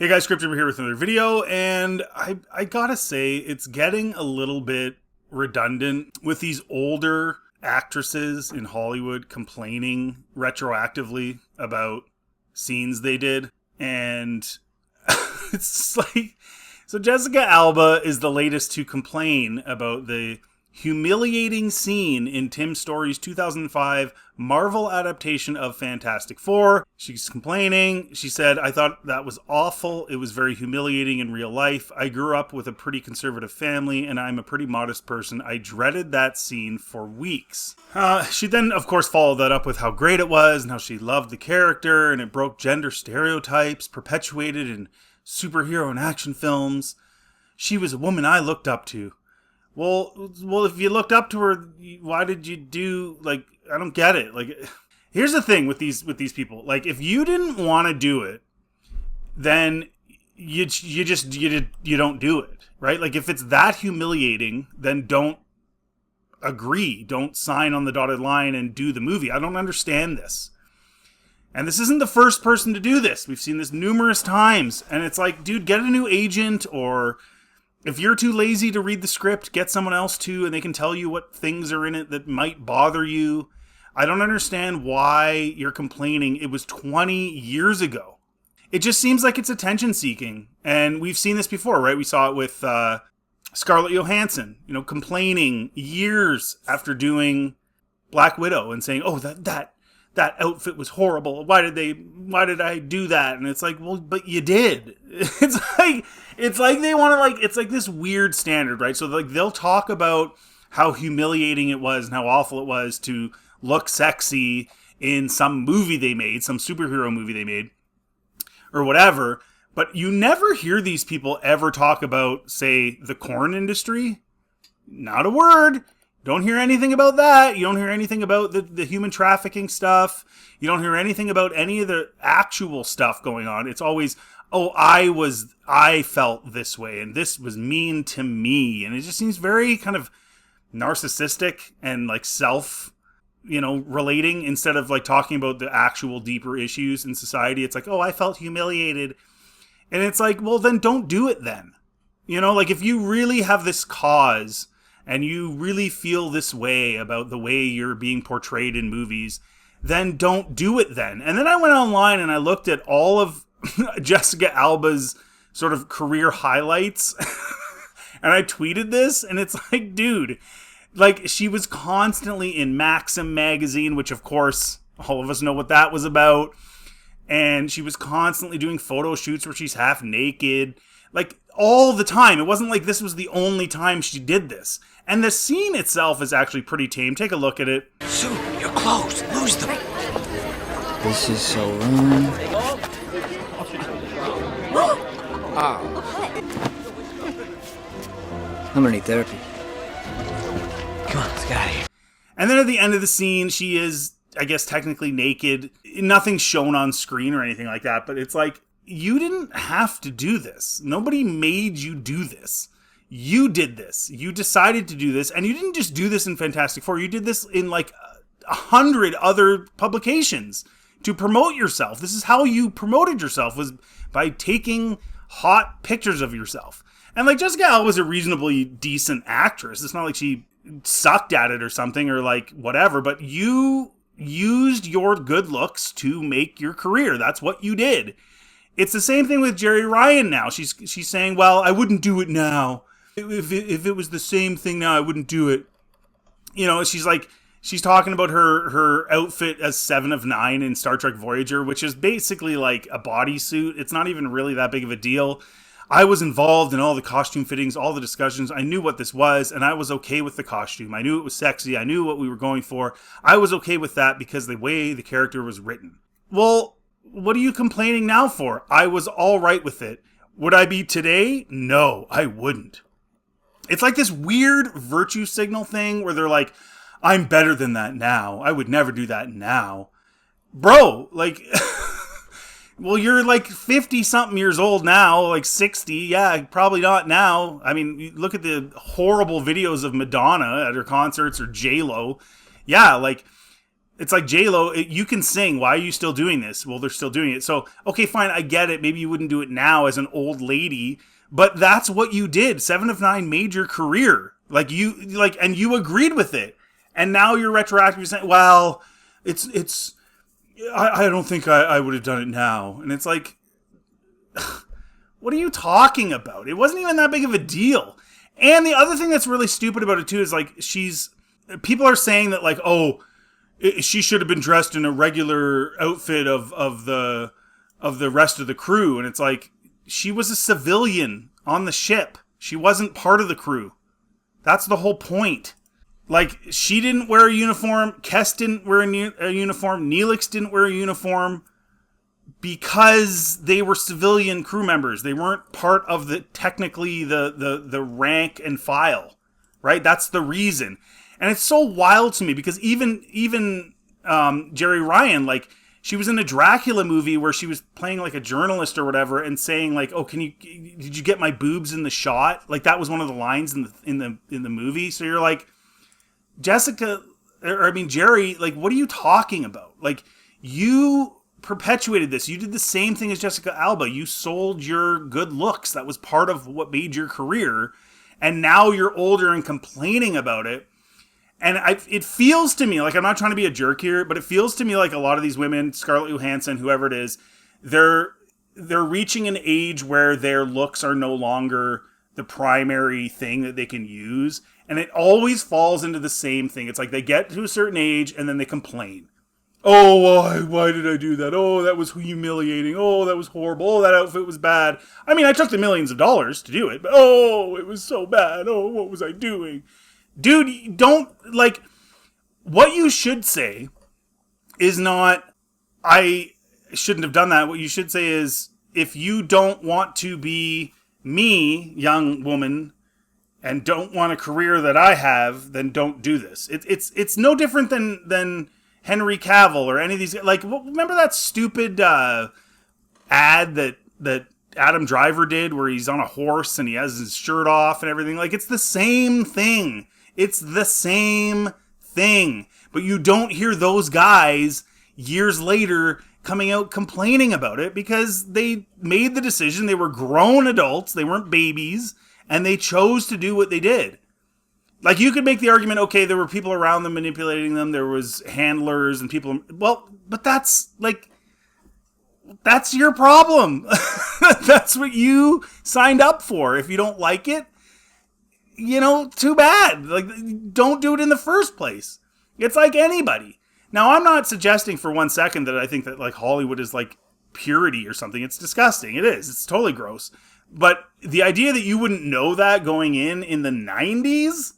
Hey guys, Scripture here with another video, and I gotta say, it's getting a little bit redundant with these older actresses in Hollywood complaining retroactively about scenes they did, and it's like, so Jessica Alba is the latest to complain about the humiliating scene in Tim Story's 2005 Marvel adaptation of Fantastic Four. She's complaining. She said, "I thought that was awful. It was very humiliating in real life. I grew up with a pretty conservative family, and I'm a pretty modest person. I dreaded that scene for weeks." She then, of course, followed that up with how great it was and how she loved the character, and it broke gender stereotypes perpetuated in superhero and action films. She was a woman I looked up to. Well, if you looked up to her, why did you do, like, I don't get it. Like, here's the thing with these people. Like, if you didn't want to do it, then you don't do it, right? Like, if it's that humiliating, then don't agree. Don't sign on the dotted line and do the movie. I don't understand this. And this isn't the first person to do this. We've seen this numerous times. And it's like, dude, get a new agent, or if you're too lazy to read the script, get someone else to, and they can tell you what things are in it that might bother you. I don't understand why you're complaining. It was 20 years ago. It just seems like it's attention seeking. And we've seen this before, right? We saw it with Scarlett Johansson, complaining years after doing Black Widow and saying, "Oh, that outfit was horrible. Why did I do that?" And it's like, well, but you did. It's like they want to, it's like this weird standard, right? So like they'll talk about how humiliating it was and how awful it was to look sexy in some movie they made, some superhero movie they made, or whatever. But you never hear these people ever talk about, say, the corn industry. Not a word. Don't hear anything about that. You don't hear anything about the human trafficking stuff. You don't hear anything about any of the actual stuff going on. It's always, oh, I felt this way, and this was mean to me. And it just seems very kind of narcissistic and like relating, instead of like talking about the actual deeper issues in society. It's like, oh, I felt humiliated. And it's like, well, then don't do it then. Like if you really have this cause and you really feel this way about the way you're being portrayed in movies, then don't do it then. And then I went online and I looked at all of Jessica Alba's sort of career highlights. And I tweeted this, and it's like, dude, like she was constantly in Maxim magazine, which of course all of us know what that was about. And she was constantly doing photo shoots where she's half naked, like all the time. It wasn't like this was the only time she did this. And the scene itself is actually pretty tame. Take a look at it. Sue, your clothes. Lose them. This is so wrong. I'm gonna need therapy. Come on, let's get out of here. And then at the end of the scene, she is, I guess, technically naked. Nothing's shown on screen or anything like that. But it's like, you didn't have to do this. Nobody made you do this. You did this. You decided to do this. And you didn't just do this in Fantastic Four. You did this in like 100 other publications to promote yourself. This is how you promoted yourself, was by taking hot pictures of yourself. And like Jessica Alba was a reasonably decent actress. It's not like she sucked at it or something, or like whatever, but you used your good looks to make your career. That's what you did. It's the same thing with Jerry Ryan now. She's saying, well, I wouldn't do it now. If it was the same thing now, I wouldn't do it. She's talking about her outfit as 7 of 9 in Star Trek Voyager, which is basically like a bodysuit. It's not even really that big of a deal. I was involved in all the costume fittings, all the discussions. I knew what this was, and I was okay with the costume. I knew it was sexy. I knew what we were going for. I was okay with that because the way the character was written. Well, what are you complaining now for? I was all right with it. Would I be today? No, I wouldn't. It's like this weird virtue signal thing where they're like, I'm better than that now. I would never do that now. Bro, like, well, you're like 50-something years old now, like 60. Yeah, probably not now. I mean, you look at the horrible videos of Madonna at her concerts, or J-Lo. Yeah, like, It's like J-Lo, you can sing. Why are you still doing this? Well, they're still doing it. So, okay, fine, I get it. Maybe you wouldn't do it now as an old lady, but that's what you did. 7 of 9 made your career. And you agreed with it. And now you're retroactively saying, well, I don't think I would have done it now. And it's like, what are you talking about? It wasn't even that big of a deal. And the other thing that's really stupid about it too is like, people are saying that like, oh, she should have been dressed in a regular outfit of the rest of the crew. And it's like, she was a civilian on the ship. She wasn't part of the crew. That's the whole point. Like, she didn't wear a uniform. Kess didn't wear a uniform. Neelix didn't wear a uniform because they were civilian crew members. They weren't part of the rank and file, right? That's the reason. And it's so wild to me because even Jerry Ryan, like, she was in a Dracula movie where she was playing like a journalist or whatever and saying like, "Oh, did you get my boobs in the shot?" Like that was one of the lines in the movie. So you're like, Jerry, like, what are you talking about? Like, you perpetuated this. You did the same thing as Jessica Alba. You sold your good looks. That was part of what made your career. And now you're older and complaining about it. And it feels to me, like, I'm not trying to be a jerk here, but it feels to me like a lot of these women, Scarlett Johansson, whoever it is, they're reaching an age where their looks are no longer the primary thing that they can use. And it always falls into the same thing. It's like they get to a certain age and then they complain. Oh, why did I do that? Oh, that was humiliating. Oh, that was horrible. Oh, that outfit was bad. I mean, I took the millions of dollars to do it, but oh, it was so bad. Oh, what was I doing? Dude, don't, like, what you should say is not, I shouldn't have done that. What you should say is, if you don't want to be me, young woman, and don't want a career that I have, then don't do this. It's no different than Henry Cavill or any of these, like, remember that stupid ad that Adam Driver did where he's on a horse and he has his shirt off and everything? Like, it's the same thing. It's the same thing. But you don't hear those guys years later coming out complaining about it because they made the decision. They were grown adults. They weren't babies. And they chose to do what they did. Like, you could make the argument, okay, there were people around them manipulating them. There was handlers and people. Well, but that's your problem. That's what you signed up for. If you don't like it, too bad. Like, don't do it in the first place. It's like anybody. Now, I'm not suggesting for 1 second that I think that, like, Hollywood is like purity or something. It's disgusting. It is. It's totally gross. But the idea that you wouldn't know that going in the 90s,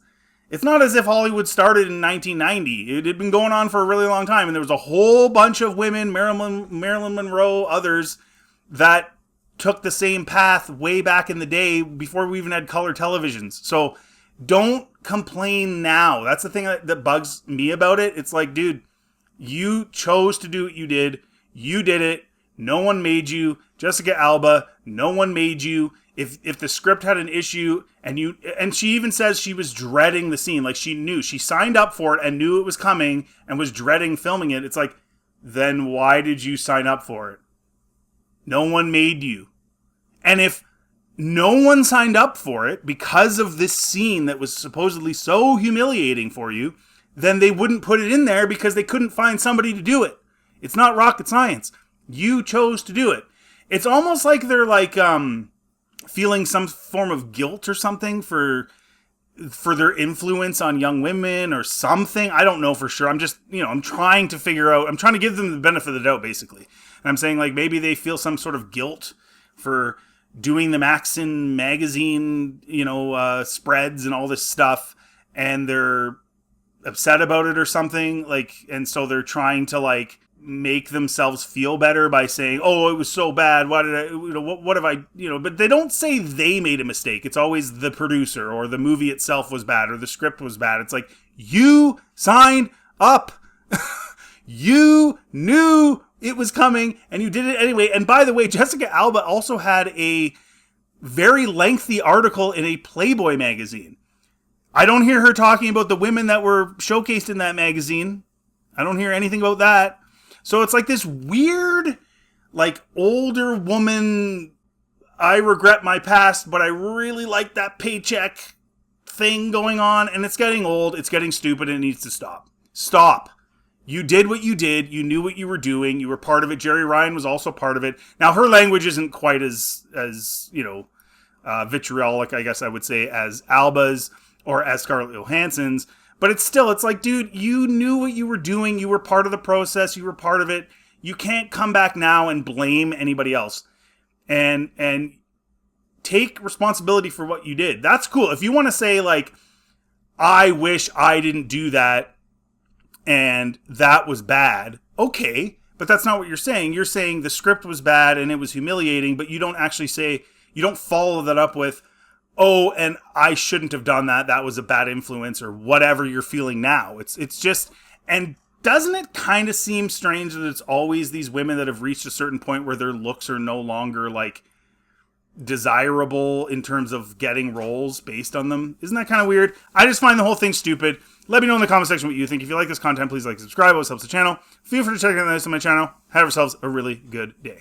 it's not as if Hollywood started in 1990. It had been going on for a really long time. And there was a whole bunch of women, Marilyn Monroe, others, that took the same path way back in the day before we even had color televisions. So don't complain now. That's the thing that bugs me about it. It's like, dude, you chose to do what you did. You did it. No one made you. Jessica Alba, no one made you. If the script had an issue and she even says she was dreading the scene, like she knew, she signed up for it and knew it was coming and was dreading filming it. It's like, then why did you sign up for it? No one made you. And if no one signed up for it because of this scene that was supposedly so humiliating for you, then they wouldn't put it in there because they couldn't find somebody to do it. It's not rocket science. You chose to do it. It's almost like they're like feeling some form of guilt or something for their influence on young women or something. I don't know for sure. I'm just, I'm trying to figure out, I'm trying to give them the benefit of the doubt, basically. And I'm saying, like, maybe they feel some sort of guilt for doing the Maxim magazine, spreads and all this stuff, and they're upset about it or something, like, and so they're trying to, like, make themselves feel better by saying, oh, it was so bad, why did I, what have I, but they don't say they made a mistake. It's always the producer or the movie itself was bad or the script was bad. It's like, you signed up. You knew it was coming and you did it anyway. And by the way, Jessica Alba also had a very lengthy article in a Playboy magazine. I don't hear her talking about the women that were showcased in that magazine. I don't hear anything about that. So it's like this weird, like, older woman, I regret my past, but I really like that paycheck thing going on, and it's getting old, it's getting stupid, and it needs to stop. Stop. You did what you did. You knew what you were doing. You were part of it. Jerry Ryan was also part of it. Now, her language isn't quite as vitriolic, I guess I would say, as Alba's or as Scarlett Johansson's. But it's like, dude, you knew what you were doing. You were part of the process. You were part of it. You can't come back now and blame anybody else. And take responsibility for what you did. That's cool. If you want to say, like, I wish I didn't do that, and that was bad, okay, but that's not what you're saying. You're saying the script was bad and it was humiliating, but you don't actually say, you don't follow that up with, oh, and I shouldn't have done that. That was a bad influence, or whatever you're feeling now. It's just, and doesn't it kind of seem strange that it's always these women that have reached a certain point where their looks are no longer, like, desirable in terms of getting roles based on them? Isn't that kind of weird? I just find the whole thing stupid. Let me know in the comment section what you think. If you like this content, please like, subscribe. It always helps the channel. Feel free to check out the rest of my channel. Have yourselves a really good day.